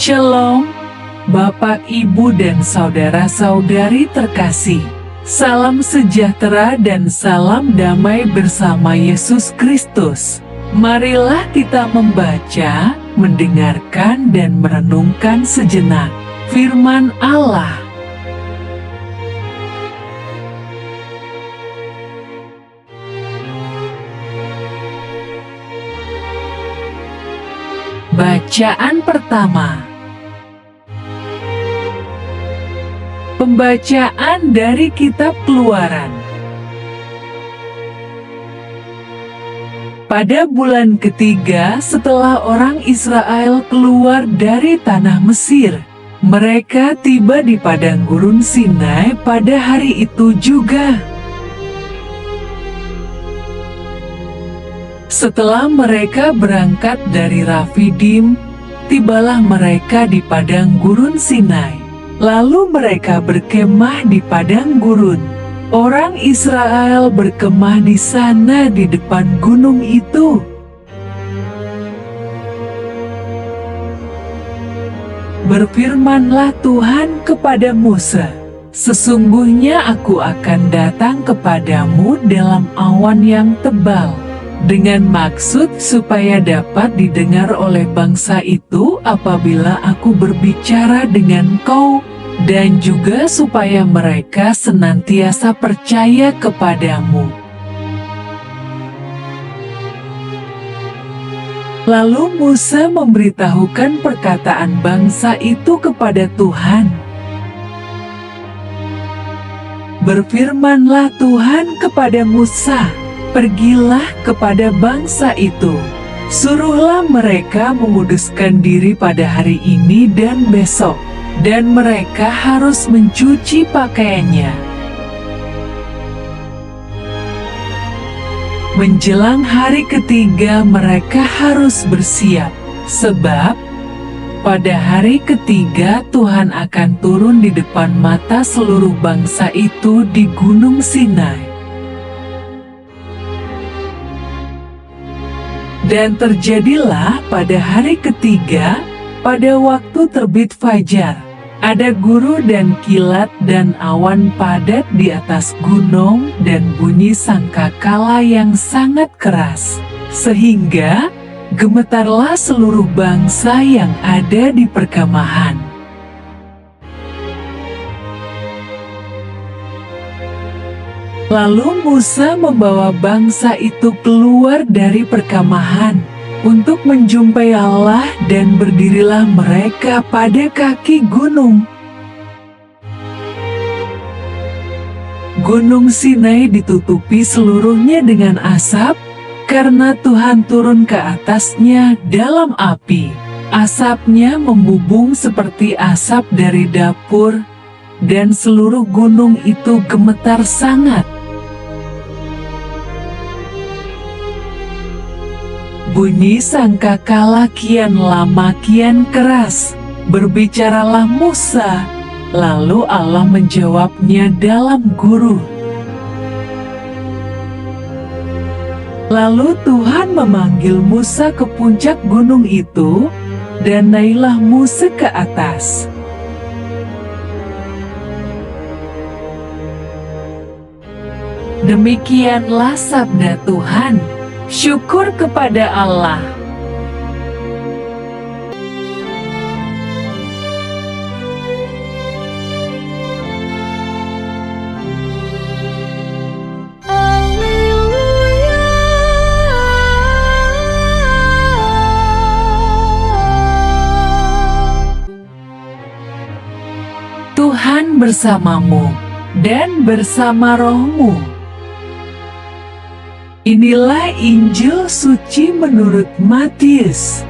Shalom, Bapak, Ibu, dan saudara-saudari terkasih. Salam sejahtera dan salam damai bersama Yesus Kristus. Marilah kita membaca, mendengarkan, dan merenungkan sejenak firman Allah. Bacaan pertama. Pembacaan dari Kitab Keluaran. Pada bulan ketiga setelah orang Israel keluar dari tanah Mesir, mereka tiba di padang gurun Sinai pada hari itu juga. Setelah mereka berangkat dari Rafidim, tibalah mereka di padang gurun Sinai. Lalu mereka berkemah di padang gurun. Orang Israel berkemah di sana di depan gunung itu. Berfirmanlah Tuhan kepada Musa, "Sesungguhnya aku akan datang kepadamu dalam awan yang tebal, dengan maksud supaya dapat didengar oleh bangsa itu apabila aku berbicara dengan kau, dan juga supaya mereka senantiasa percaya kepadamu." Lalu Musa memberitahukan perkataan bangsa itu kepada Tuhan. Berfirmanlah Tuhan kepada Musa, "Pergilah kepada bangsa itu, suruhlah mereka menguduskan diri pada hari ini dan besok, dan mereka harus mencuci pakaiannya. Menjelang hari ketiga mereka harus bersiap, sebab pada hari ketiga Tuhan akan turun di depan mata seluruh bangsa itu di Gunung Sinai." Dan terjadilah pada hari ketiga, pada waktu terbit fajar, ada guru dan kilat dan awan padat di atas gunung dan bunyi sangkakala yang sangat keras, sehingga gemetarlah seluruh bangsa yang ada di perkemahan. Lalu Musa membawa bangsa itu keluar dari perkemahan untuk menjumpai Allah, dan berdirilah mereka pada kaki gunung. Gunung Sinai ditutupi seluruhnya dengan asap, karena Tuhan turun ke atasnya dalam api. Asapnya membubung seperti asap dari dapur, dan seluruh gunung itu gemetar sangat. Bunyi sangkakala kian lama kian keras. Berbicaralah Musa, lalu Allah menjawabnya dalam guru. Lalu Tuhan memanggil Musa ke puncak gunung itu, dan naiklah Musa ke atas. Demikianlah sabda Tuhan. Syukur kepada Allah. Tuhan bersamamu dan bersama rohmu. Inilah Injil suci menurut Matius.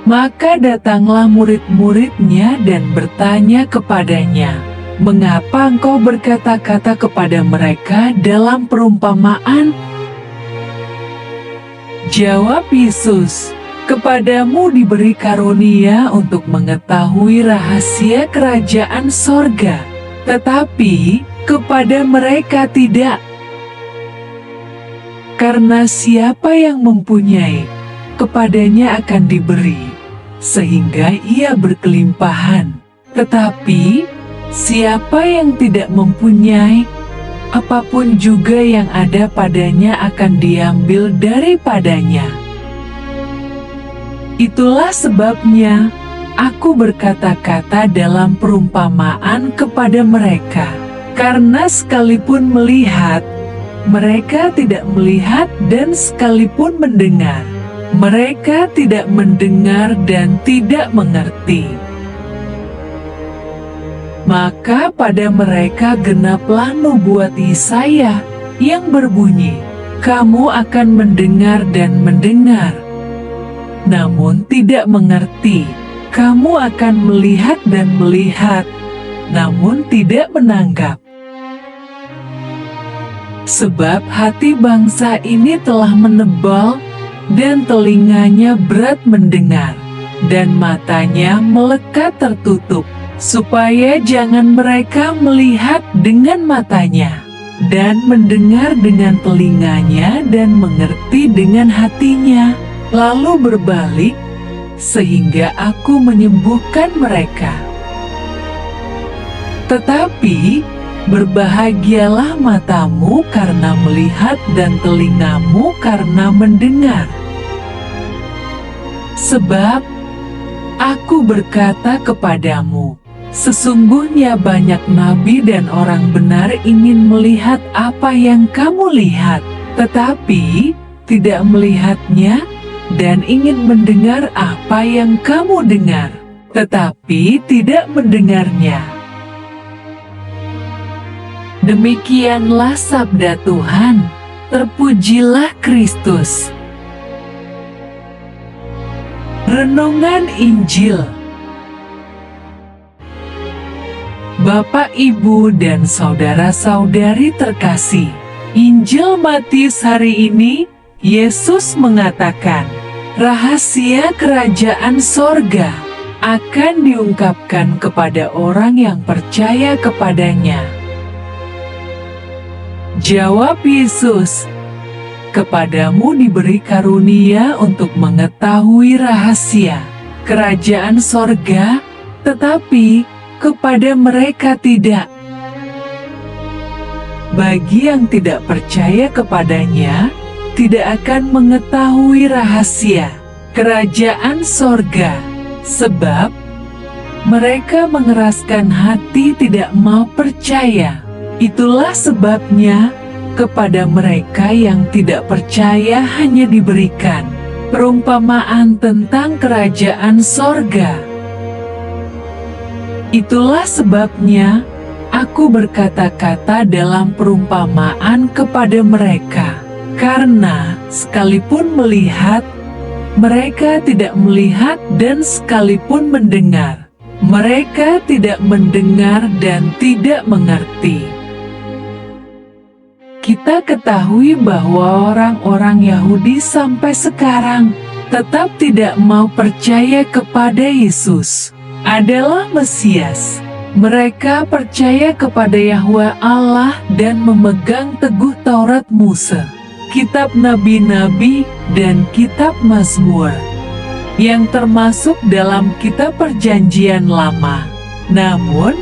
Maka datanglah murid-muridnya dan bertanya kepadanya, "Mengapa engkau berkata-kata kepada mereka dalam perumpamaan?" Jawab Yesus, "Kepadamu diberi karunia untuk mengetahui rahasia kerajaan sorga, tetapi kepada mereka tidak. Karena siapa yang mempunyai, kepadanya akan diberi, sehingga ia berkelimpahan. Tetapi, siapa yang tidak mempunyai, apapun juga yang ada padanya akan diambil daripadanya. Itulah sebabnya, aku berkata-kata dalam perumpamaan kepada mereka, karena sekalipun melihat, mereka tidak melihat, dan sekalipun mendengar, mereka tidak mendengar dan tidak mengerti. Maka pada mereka genaplah nubuat Yesaya yang berbunyi, "Kamu akan mendengar dan mendengar, namun tidak mengerti. Kamu akan melihat dan melihat, namun tidak menangkap. Sebab hati bangsa ini telah menebal, dan telinganya berat mendengar, dan matanya melekat tertutup, supaya jangan mereka melihat dengan matanya, dan mendengar dengan telinganya, dan mengerti dengan hatinya, lalu berbalik, sehingga aku menyembuhkan mereka. Tetapi, berbahagialah matamu karena melihat dan telingamu karena mendengar. Sebab, aku berkata kepadamu, sesungguhnya banyak nabi dan orang benar ingin melihat apa yang kamu lihat, tetapi tidak melihatnya, dan ingin mendengar apa yang kamu dengar, tetapi tidak mendengarnya. Demikianlah sabda Tuhan. Terpujilah Kristus. Renungan Injil. Bapak, Ibu, dan saudara-saudari terkasih, Injil Matius hari ini, Yesus mengatakan, rahasia kerajaan sorga akan diungkapkan kepada orang yang percaya kepadanya. Jawab Yesus, kepadamu diberi karunia untuk mengetahui rahasia kerajaan sorga, tetapi kepada mereka tidak. Bagi yang tidak percaya kepadanya, tidak akan mengetahui rahasia kerajaan sorga, sebab mereka mengeraskan hati tidak mau percaya. Itulah sebabnya, kepada mereka yang tidak percaya hanya diberikan perumpamaan tentang kerajaan sorga. Itulah sebabnya, aku berkata-kata dalam perumpamaan kepada mereka, karena sekalipun melihat, mereka tidak melihat, dan sekalipun mendengar, mereka tidak mendengar dan tidak mengerti. Kita ketahui bahwa orang-orang Yahudi sampai sekarang tetap tidak mau percaya kepada Yesus adalah Mesias. Mereka percaya kepada Yahweh Allah dan memegang teguh Taurat Musa, kitab nabi-nabi, dan kitab Mazmur, yang termasuk dalam kitab Perjanjian Lama. Namun,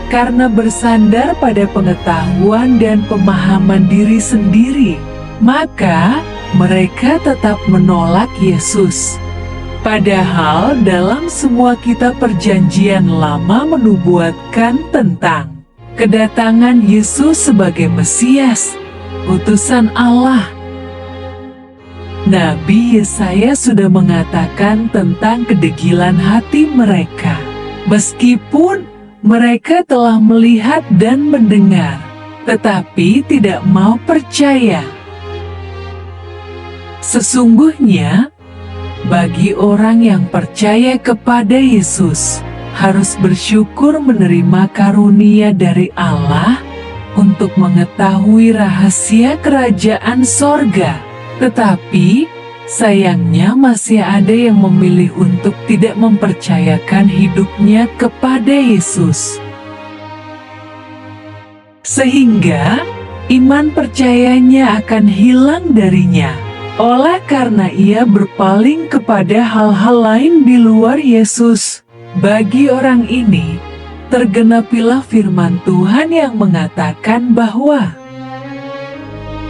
karena bersandar pada pengetahuan dan pemahaman diri sendiri, maka mereka tetap menolak Yesus. Padahal dalam semua kitab Perjanjian Lama menubuatkan tentang kedatangan Yesus sebagai Mesias, utusan Allah. Nabi Yesaya sudah mengatakan tentang kedegilan hati mereka, meskipun mereka telah melihat dan mendengar, tetapi tidak mau percaya. Sesungguhnya, bagi orang yang percaya kepada Yesus, harus bersyukur menerima karunia dari Allah untuk mengetahui rahasia kerajaan sorga. Tetapi, sayangnya masih ada yang memilih untuk tidak mempercayakan hidupnya kepada Yesus. Sehingga, iman percayanya akan hilang darinya. Oleh karena ia berpaling kepada hal-hal lain di luar Yesus, bagi orang ini, tergenapilah firman Tuhan yang mengatakan bahwa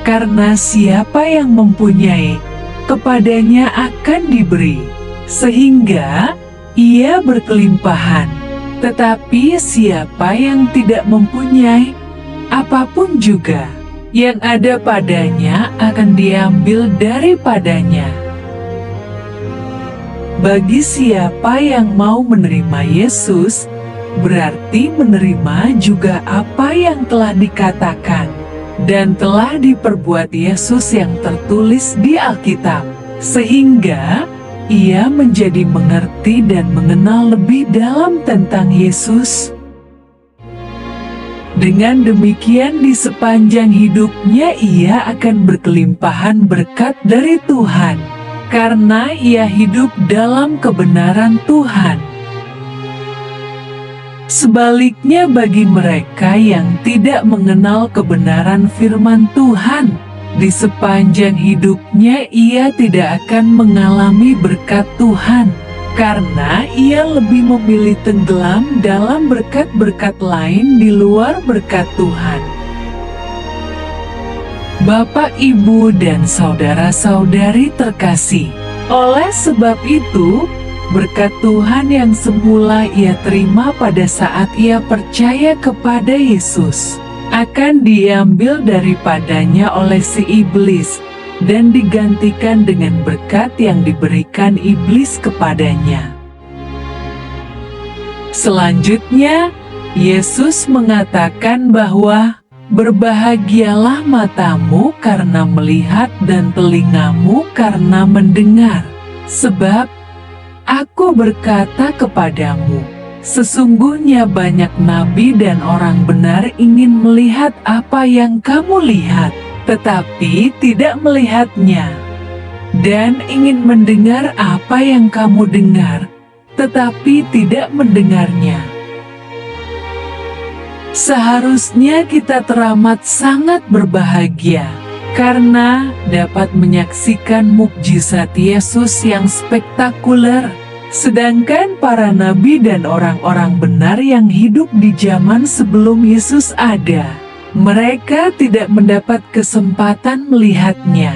karena siapa yang mempunyai, kepadanya akan diberi, sehingga ia berkelimpahan. Tetapi siapa yang tidak mempunyai, apapun juga yang ada padanya akan diambil daripadanya. Bagi siapa yang mau menerima Yesus, berarti menerima juga apa yang telah dikatakan dan telah diperbuat Yesus yang tertulis di Alkitab, sehingga ia menjadi mengerti dan mengenal lebih dalam tentang Yesus. Dengan demikian di sepanjang hidupnya ia akan berkelimpahan berkat dari Tuhan, karena ia hidup dalam kebenaran Tuhan. Sebaliknya bagi mereka yang tidak mengenal kebenaran firman Tuhan, di sepanjang hidupnya ia tidak akan mengalami berkat Tuhan, karena ia lebih memilih tenggelam dalam berkat-berkat lain di luar berkat Tuhan. Bapak, Ibu, dan saudara-saudari terkasih, oleh sebab itu, berkat Tuhan yang semula ia terima pada saat ia percaya kepada Yesus akan diambil daripadanya oleh si iblis dan digantikan dengan berkat yang diberikan iblis kepadanya. Selanjutnya, Yesus mengatakan bahwa berbahagialah matamu karena melihat dan telingamu karena mendengar, sebab Aku berkata kepadamu, sesungguhnya banyak nabi dan orang benar ingin melihat apa yang kamu lihat, tetapi tidak melihatnya, dan ingin mendengar apa yang kamu dengar, tetapi tidak mendengarnya. Seharusnya kita teramat sangat berbahagia, karena dapat menyaksikan mukjizat Yesus yang spektakuler, sedangkan para nabi dan orang-orang benar yang hidup di zaman sebelum Yesus ada, mereka tidak mendapat kesempatan melihatnya.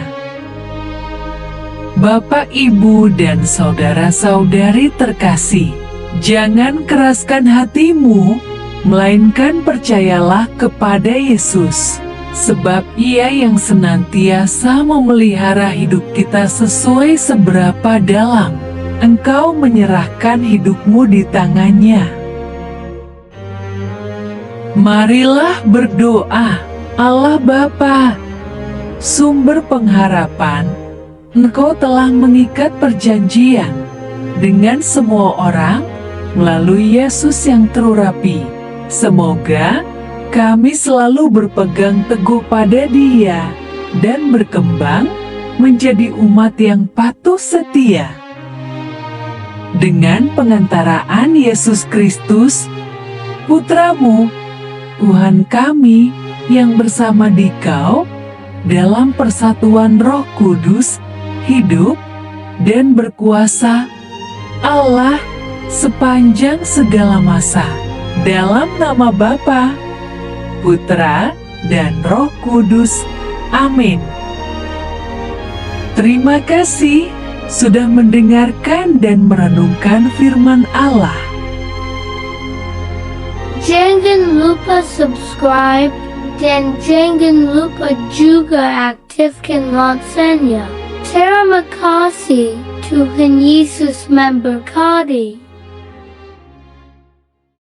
Bapak, Ibu, dan saudara-saudari terkasih, jangan keraskan hatimu, melainkan percayalah kepada Yesus. Sebab Ia yang senantiasa memelihara hidup kita sesuai seberapa dalam engkau menyerahkan hidupmu di tangannya. Marilah berdoa. Allah Bapa, sumber pengharapan, Engkau telah mengikat perjanjian dengan semua orang melalui Yesus yang terurapi. Semoga kami selalu berpegang teguh pada Dia dan berkembang menjadi umat yang patuh setia. Dengan pengantaraan Yesus Kristus, Putra-Mu, Tuhan kami yang bersama Dikau dalam persatuan Roh Kudus, hidup dan berkuasa Allah sepanjang segala masa. Dalam nama Bapa, Putra, dan Roh Kudus. Amin. Terima kasih sudah mendengarkan dan merenungkan firman Allah. Jangan lupa subscribe dan jangan lupa juga aktifkan loncengnya. Terima kasih, Tuhan Yesus memberkati.